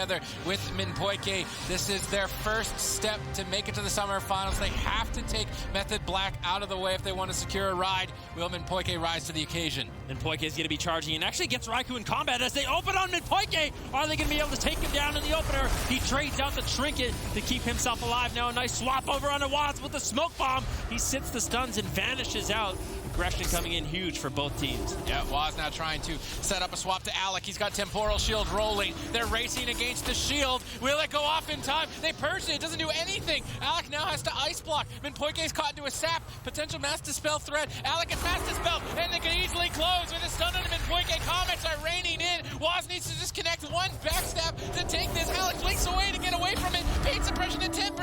together with Minpoike. This is their first step to make it to the summer finals. They have to take Method Black out of the way if they want to secure a ride. Will Minpoike rise to the occasion? Minpoike is going to be charging and actually gets Raikou in combat as they open on Minpoike. Are they going to be able to take him down in the opener? He trades out the trinket to keep himself alive. Now a nice swap over onto Waz with the smoke bomb. He sits the stuns and vanishes out. Aggression coming in huge for both teams. Yeah, Waz now trying to set up a swap to Alec. He's got Temporal Shield rolling. They're racing against the shield. Will it go off in time? They purge it. It doesn't do anything. Alec now has to ice block. Minpoike's caught into a sap. Potential Mass Dispel threat. Alec gets Mass Dispel, and they can easily close with a stun on Minpoike. Comments are raining in. Waz needs to just connect one backstab to take this. Alec blinks away to get away from it. Pain suppression at 10%.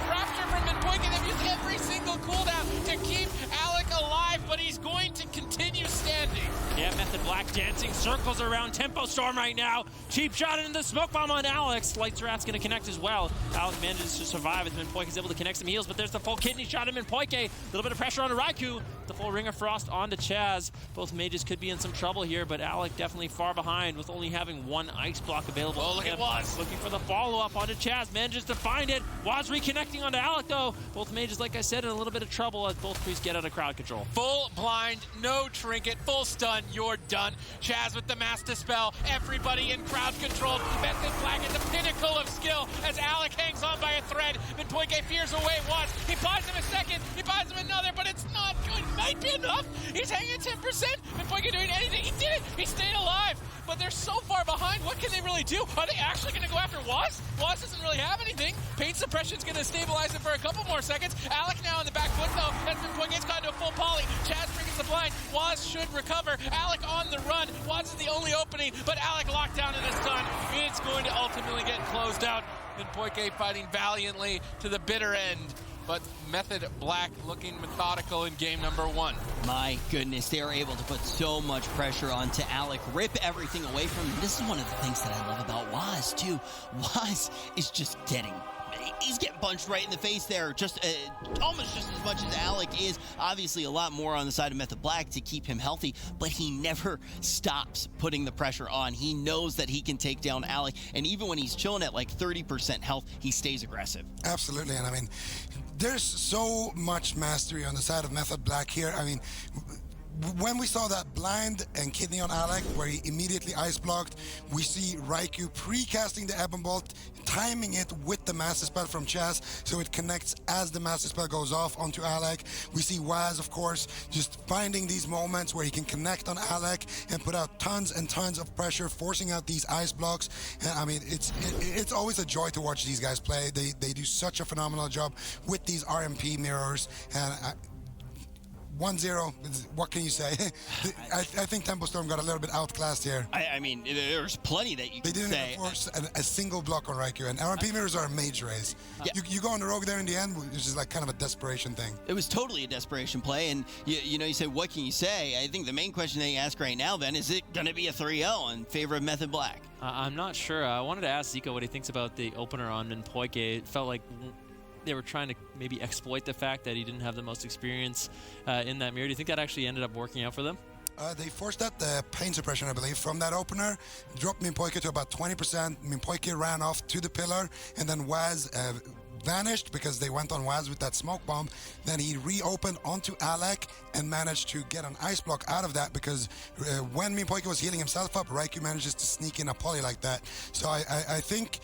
Rapture from Minpoike. They've used every single cooldown to keep Alec alive, but he's going to continue standing. Yeah, Method Black dancing circles around Tempo Storm right now. Cheap shot into the smoke bomb on Alex. Light Rat's going to connect as well. Alex manages to survive as Minpoike is able to connect some heals, but there's the full kidney shot of Minpoike. A little bit of pressure on Raikou. The full Ring of Frost onto Chaz. Both mages could be in some trouble here, but Alec definitely far behind with only having one ice block available. Oh, look at Waz. Looking for the follow-up onto Chaz. Manages to find it. Waz reconnecting onto Alec, though. Both mages, like I said, in a little bit of trouble as both priests get out of crowd control. Full blind, no trinket, full stun, you're done. Chaz with the Mass Dispel, everybody in crowd control. Method Black at the pinnacle of skill as Alec hangs on by a thread. Minpoike fears away Waz. He buys him a second, he buys him another, but it's not good. Might be enough. He's hanging 10%. Minpoike doing anything. He did it. He stayed alive. But they're so far behind. What can they really do? Are they actually going to go after Waz? Waz doesn't really have anything. Pain suppression's going to stabilize him for a couple more seconds. Alec now on the back foot though. As Minpoike's gotten to a full poly. Chaz brings the blind. Waz should recover. Alec on the run. Waz is the only opening, but Alec locked down in a stun. It's going to ultimately get closed out. Minpoike fighting valiantly to the bitter end. But Method Black looking methodical in game number one. My goodness, they are able to put so much pressure onto Alec, rip everything away from him. This is one of the things that I love about Waz, too. Waz is just he's getting punched right in the face there, just almost just as much as Alec is. Obviously, a lot more on the side of Method Black to keep him healthy, but he never stops putting the pressure on. He knows that he can take down Alec, and even when he's chilling at like 30% health, he stays aggressive. Absolutely, and I mean, there's so much mastery on the side of Method Black here. I mean, when we saw that blind and kidney on Alec, where he immediately ice blocked, we see Raikou pre-casting the Ebon Bolt, timing it with the Master Spell from Chaz, so it connects as the Master Spell goes off onto Alec. We see Waz, of course, just finding these moments where he can connect on Alec and put out tons and tons of pressure, forcing out these ice blocks. And, I mean, it's always a joy to watch these guys play. They do such a phenomenal job with these RMP mirrors. And 1-0, what can you say? I think Tempo Storm got a little bit outclassed here. I mean, there's plenty that you can say. They didn't force a single block on Raikou, and RMP mirrors are a mage race. Yeah. You go on the rogue there in the end, which is like kind of a desperation thing. It was totally a desperation play, and you say, what can you say? I think the main question that you ask right now, then, is it going to be a 3-0 in favor of Method Black? I'm not sure. I wanted to ask Zico what he thinks about the opener on Minpoike. It felt like they were trying to maybe exploit the fact that he didn't have the most experience in that mirror. Do you think that actually ended up working out for them? They forced out the pain suppression, I believe, from that opener, dropped Minpoike to about 20%. Minpoike ran off to the pillar, and then Waz vanished because they went on Waz with that smoke bomb. Then he reopened onto Alec and managed to get an ice block out of that because when Minpoike was healing himself up, Raikou manages to sneak in a poly like that. So I think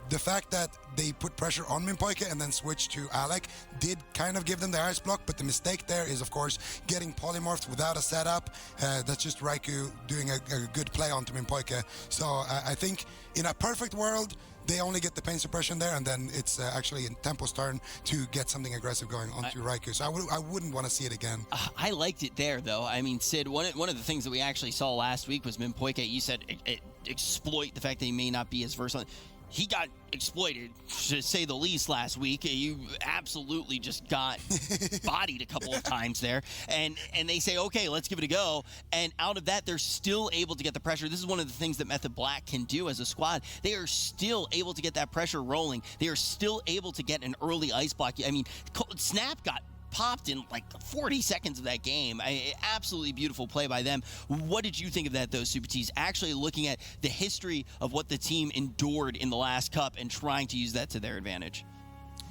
the fact that they put pressure on Minpoike and then switched to Alec did kind of give them the ice block, but the mistake there is, of course, getting polymorphed without a setup. That's just Raikou doing a good play onto Minpoike. So I think in a perfect world, they only get the pain suppression there, and then it's actually in Tempo's turn to get something aggressive going onto Raikou. So I wouldn't want to see it again. I liked it there, though. I mean, Sid, one of the things that we actually saw last week was Minpoike. You said exploit the fact that he may not be as versatile. He got exploited, to say the least, last week. You absolutely just got bodied a couple of times there. And they say, okay, let's give it a go. And out of that, they're still able to get the pressure. This is one of the things that Method Black can do as a squad. They are still able to get that pressure rolling. They are still able to get an early ice block. I mean, Snap got popped in like 40 seconds of that game. Absolutely beautiful play by them. What did you think of that, though, Super T's? Actually looking at the history of what the team endured in the last cup and trying to use that to their advantage.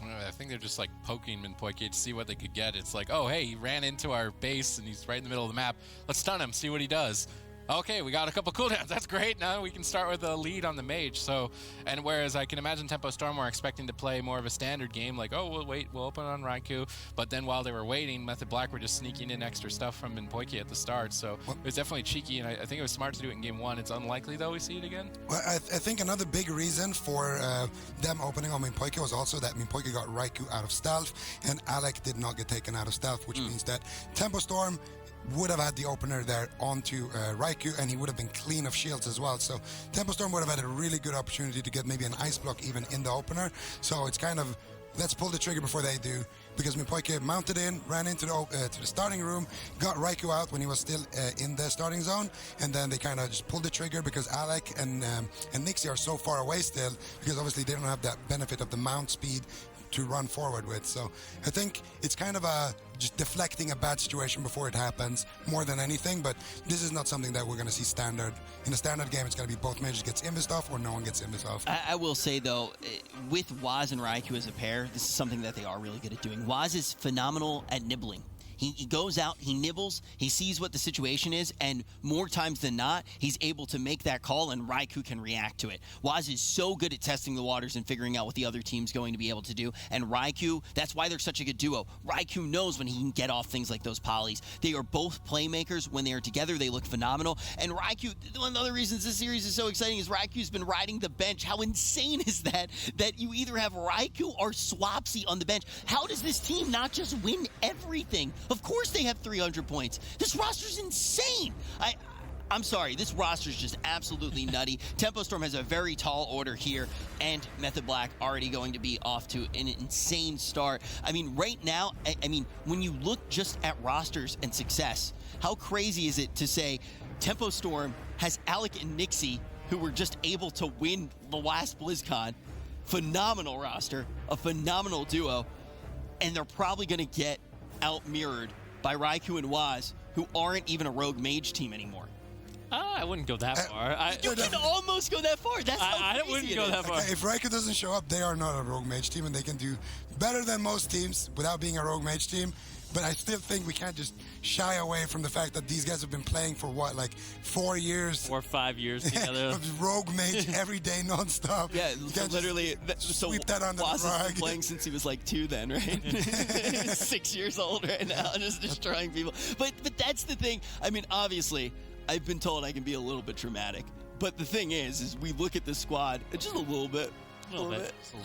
I think they're just like poking Minpoike to see what they could get. It's like, oh, hey, he ran into our base and he's right in the middle of the map. Let's stun him, see what he does. Okay, we got a couple cooldowns. That's great. Now we can start with a lead on the mage. So, and whereas I can imagine Tempo Storm were expecting to play more of a standard game, like, oh, we'll wait, we'll open on Raikou. But then while they were waiting, Method Black were just sneaking in extra stuff from Minpoike at the start. So it was definitely cheeky, and I think it was smart to do it in game one. It's unlikely, though, we see it again. Well, I think another big reason for them opening on Minpoike was also that Minpoike got Raikou out of stealth, and Alec did not get taken out of stealth, which means that Tempo Storm would have had the opener there onto Raikou, and he would have been clean of shields as well. So Tempo Storm would have had a really good opportunity to get maybe an ice block even in the opener. So it's kind of, let's pull the trigger before they do, because Minpoike mounted in, ran into the starting room, got Raikou out when he was still in the starting zone, and then they kind of just pulled the trigger because Alec and Nixie are so far away still, because obviously they don't have that benefit of the mount speed to run forward with. So I think it's kind of just deflecting a bad situation before it happens more than anything, but this is not something that we're going to see standard. In a standard game, it's going to be both mages gets invis off or no one gets invis off. I will say, though, with Waz and Raikou as a pair, this is something that they are really good at doing. Waz is phenomenal at nibbling. He goes out, he nibbles, he sees what the situation is, and more times than not, he's able to make that call, and Raikou can react to it. Waz is so good at testing the waters and figuring out what the other team's going to be able to do, and Raikou, that's why they're such a good duo. Raikou knows when he can get off things like those polys. They are both playmakers. When they are together, they look phenomenal, and Raikou, one of the other reasons this series is so exciting is Raikou's been riding the bench. How insane is that you either have Raikou or Swapsy on the bench? How does this team not just win everything? Of course they have 300 points. This roster's insane. I'm sorry, this roster's just absolutely nutty. Tempo Storm has a very tall order here, and Method Black already going to be off to an insane start. I mean, right now, when you look just at rosters and success, how crazy is it to say Tempo Storm has Alec and Nixie, who were just able to win the last BlizzCon? Phenomenal roster, a phenomenal duo, and they're probably going to get out-mirrored by Raikou and Waz, who aren't even a rogue mage team anymore. I wouldn't go that far. You can almost go that far. That's how I crazy wouldn't it go is. that far. Okay, if Raikou doesn't show up, they are not a rogue mage team, and they can do better than most teams without being a rogue mage team. But I still think we can't just shy away from the fact that these guys have been playing for what, like 4 years? 4 or 5 years together. Of rogue mage every day, nonstop. Yeah, so literally, sweep that under Waz the has rug. been playing since he was like 2 then, right? 6 years old right now, just destroying people. But that's the thing. I mean, obviously, I've been told I can be a little bit dramatic. But the thing is we look at the squad, just a little bit. A little bit. All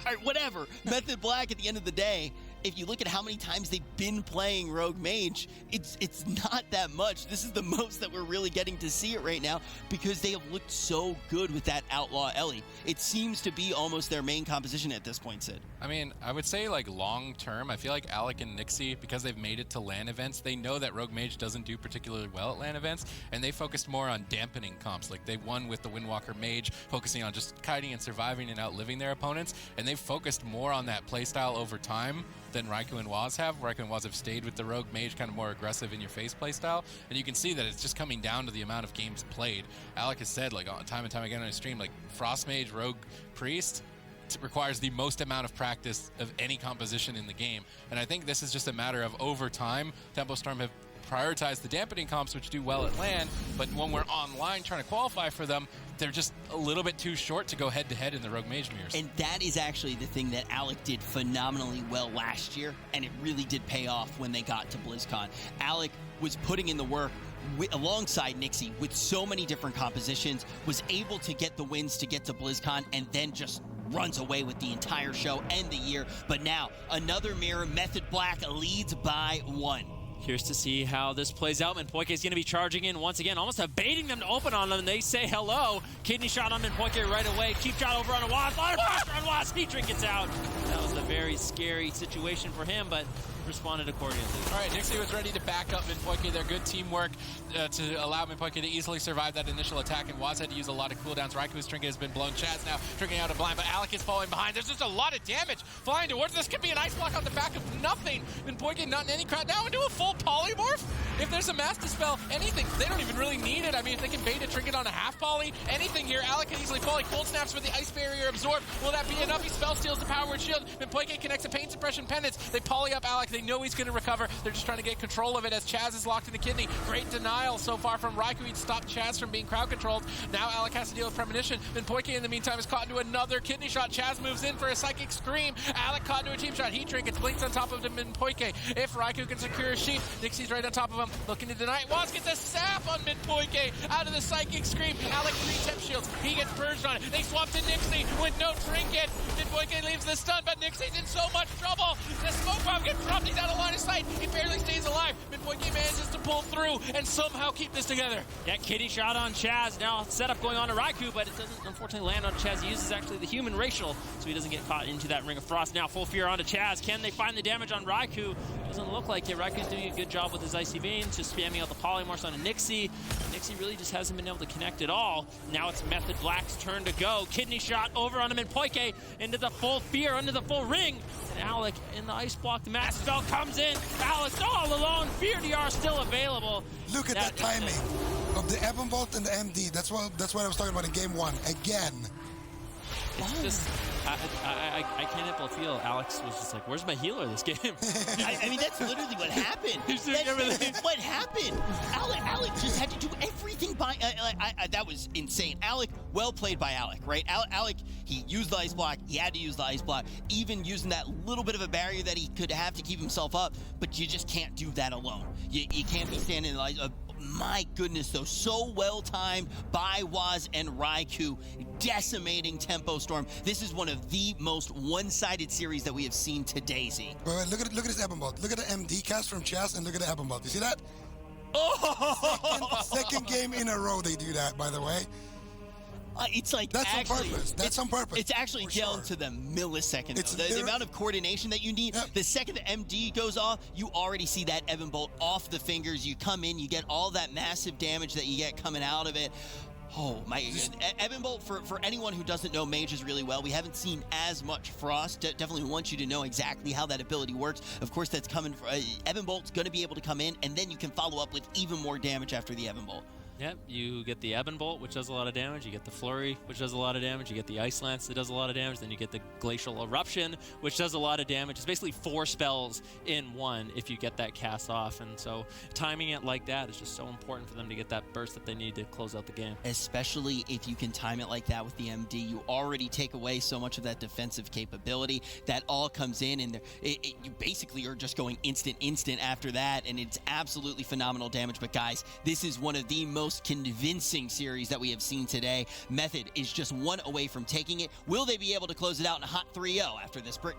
right, whatever. Method Black, at the end of the day, if you look at how many times they've been playing Rogue Mage, it's not that much. This is the most that we're really getting to see it right now because they have looked so good with that Outlaw Ellie. It seems to be almost their main composition at this point, Sid. I mean, I would say, like, long term, I feel like Alec and Nixie, because they've made it to LAN events, they know that Rogue Mage doesn't do particularly well at LAN events, and they focused more on dampening comps. Like, they won with the Windwalker Mage, focusing on just kiting and surviving and outliving their opponents, and they've focused more on that playstyle over time than Raikou and Waz have. Raikou and Waz have stayed with the Rogue Mage, kind of more aggressive in your face playstyle, and you can see that it's just coming down to the amount of games played. Alec has said, like, time and time again on his stream, like, Frost Mage, Rogue Priest, requires the most amount of practice of any composition in the game. And I think this is just a matter of over time, Tempo Storm have prioritized the dampening comps, which do well at LAN, but when we're online trying to qualify for them, they're just a little bit too short to go head-to-head in the Rogue Mage mirrors. And that is actually the thing that Alec did phenomenally well last year, and it really did pay off when they got to BlizzCon. Alec was putting in the work alongside Nixie with so many different compositions, was able to get the wins to get to BlizzCon, and then just runs away with the entire show and the year. But now, another mirror, Method Black leads by 1. Here's to see how this plays out. Minpoike is going to be charging in once again, almost baiting them to open on them. They say hello. Kidney shot on Minpoike right away. Cheap shot over on a Waz. On Waz. Heat drink gets out. That was a very scary situation for him, but responded accordingly. All right, Nixie was ready to back up Minpoike. Their good teamwork to allow Minpoike to easily survive that initial attack, and Waz had to use a lot of cooldowns. Raiku's trinket has been blown. Chaz now triggering out a blind, but Alec is falling behind. There's just a lot of damage flying towards this. Could be an ice block on the back of nothing. Minpoike not in any crowd. Now into a full polymorph? If there's a Mass Dispel, anything, they don't even really need it. I mean, if they can bait a trinket on a half poly, anything here, Alec can easily fall. He cold snaps for the ice barrier absorb. Will that be enough? He spell steals the power word shield. Minpoike connects a pain suppression penance. They poly up Alec. They know he's going to recover. They're just trying to get control of it as Chaz is locked in the kidney. Great denial so far from Raikou. He'd stopped Chaz from being crowd controlled. Now Alec has to deal with premonition. Minpoike in the meantime is caught into another kidney shot. Chaz moves in for a psychic scream. Alec caught into a team shot. He trinkets, blinks on top of Minpoike. If Raikou can secure a sheep, Nixie's right on top of him, looking to deny it. Waz gets a sap on Minpoike out of the psychic scream. Alec 3 temp shields. He gets purged on it. They swap to Nixie with no trinket. Minpoike leaves the stun, but Nixie's in so much trouble. The smoke bomb gets dropped. He's out of line of sight. He barely stays alive. Minpoike manages to pull through and somehow keep this together. That kitty shot on Chaz. Now setup going on to Raikou, but it doesn't unfortunately land on Chaz. He uses actually the human racial, so he doesn't get caught into that ring of frost. Now full fear onto Chaz. Can they find the damage on Raikou? Doesn't look like it. Raikou's doing a good job with his icy veins, just spamming out the polymorphs onto Nixie. Nixie really just hasn't been able to connect at all. Now it's Method Black's turn to go. Kidney shot over onto Minpoike into the full fear, under the full ring. And Alec in the ice block. The Mass Spell comes in. Alec's all alone. Fear DR still available. Look at that timing of the Ebonbolt and the MD. That's what I was talking about in game 1. Again. It's just, I can't help but feel Alex was just like, where's my healer this game? I mean, that's literally what happened. He's doing everything. What happened? Alec just had to do everything by... that was insane. Alec, well played by Alec, right? Alec, he used the ice block. He had to use the ice block. Even using that little bit of a barrier that he could have to keep himself up. But you just can't do that alone. You can't be standing in the ice... my goodness, though, so well timed by Waz and Raikou, decimating Tempo Storm. This is one of the most one-sided series that we have seen to Daisy. Wait, look at this Ebonbolt. Look at the MD cast from Chaz and look at the Ebonbolt. You see that? Oh! Second game in a row they do that, by the way. It's like that's actually, on purpose. That's on purpose. It's actually down to the millisecond. It's the amount of coordination that you need. Yep. The second the MD goes off, you already see that Ebonbolt off the fingers. You come in, you get all that massive damage that you get coming out of it. Oh my! Ebonbolt, for anyone who doesn't know mages really well, we haven't seen as much Frost. Definitely want you to know exactly how that ability works. Of course, that's coming. Ebonbolt's going to be able to come in, and then you can follow up with even more damage after the Ebonbolt. Yep, you get the Ebonbolt, which does a lot of damage. You get the Flurry, which does a lot of damage. You get the Ice Lance that does a lot of damage. Then you get the Glacial Eruption, which does a lot of damage. It's basically 4 spells in one if you get that cast off. And so timing it like that is just so important for them to get that burst that they need to close out the game. Especially if you can time it like that with the MD. You already take away so much of that defensive capability. That all comes in, and you basically are just going instant after that. And it's absolutely phenomenal damage. But guys, this is one of the most convincing series that we have seen today. Method is just one away from taking it. Will they be able to close it out in a hot 3-0 after this break?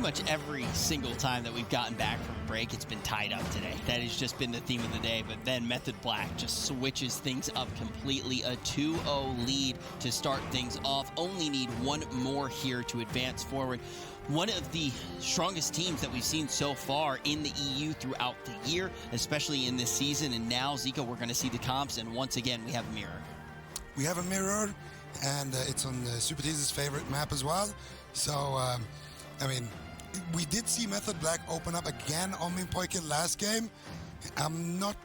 much every single time that we've gotten back from break, it's been tied up today. That has just been the theme of the day. But then Method Black just switches things up completely. A 2-0 lead to start things off. Only need one more here to advance forward. One of the strongest teams that we've seen so far in the EU throughout the year, especially in this season. And now, Zico, we're going to see the comps. And once again, we have a mirror. We have a mirror, and it's on Super Tease's favorite map as well. So, I mean, we did see Method Black open up again on Minpoike last game. I'm not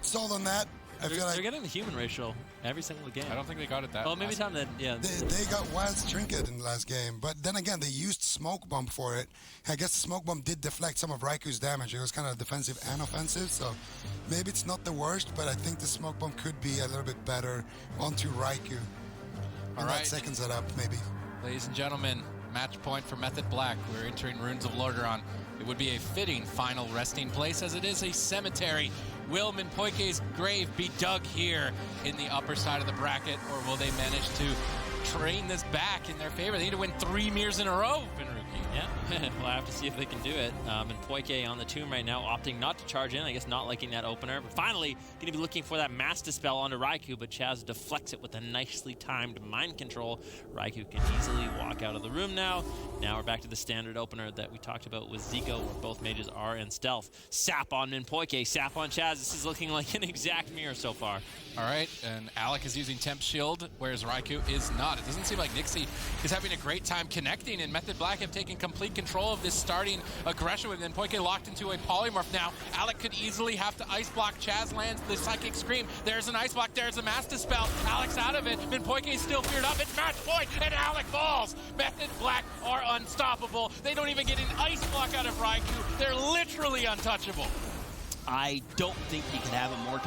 sold on that. I feel like they're getting the human ratio every single game. I don't think they got it that. Well, maybe time that, yeah. They got Wild's Trinket in the last game, but then again, they used Smoke Bomb for it. I guess the Smoke Bomb did deflect some of Raiku's damage. It was kind of defensive and offensive, so maybe it's not the worst, but I think the Smoke Bomb could be a little bit better onto Raikou. All in right. that second setup, maybe. Ladies and gentlemen, match point for Method Black. We're entering Runes of Lordaeron. It would be a fitting final resting place, as it is a cemetery. Will Minpoike's grave be dug here in the upper side of the bracket, or will they manage to train this back in their favor? They need to win 3 mirrors in a row, Finruki. Yeah, we'll have to see if they can do it. Minpoike on the tomb right now, opting not to charge in. I guess not liking that opener. But finally, going to be looking for that Mass Dispel onto Raikou, but Chaz deflects it with a nicely timed mind control. Raikou can easily walk out of the room now. Now we're back to the standard opener that we talked about with Zico, where both mages are in stealth. Sap on Minpoike, Sap on Chaz. This is looking like an exact mirror so far. All right, and Alec is using Temp Shield, whereas Raikou is not. It doesn't seem like Nixie is having a great time connecting, and Method Black have taken complete control of this starting aggression with Minpoike locked into a polymorph now. Alec could easily have to ice block. Chaz lands the Psychic Scream. There's an ice block. There's a Mass Dispel. Alec's out of it. Minpoike is still feared up. It's match point, and Alec falls. Method Black are unstoppable. They don't even get an ice block out of Raikou. They're literally untouchable. I don't think you could have a more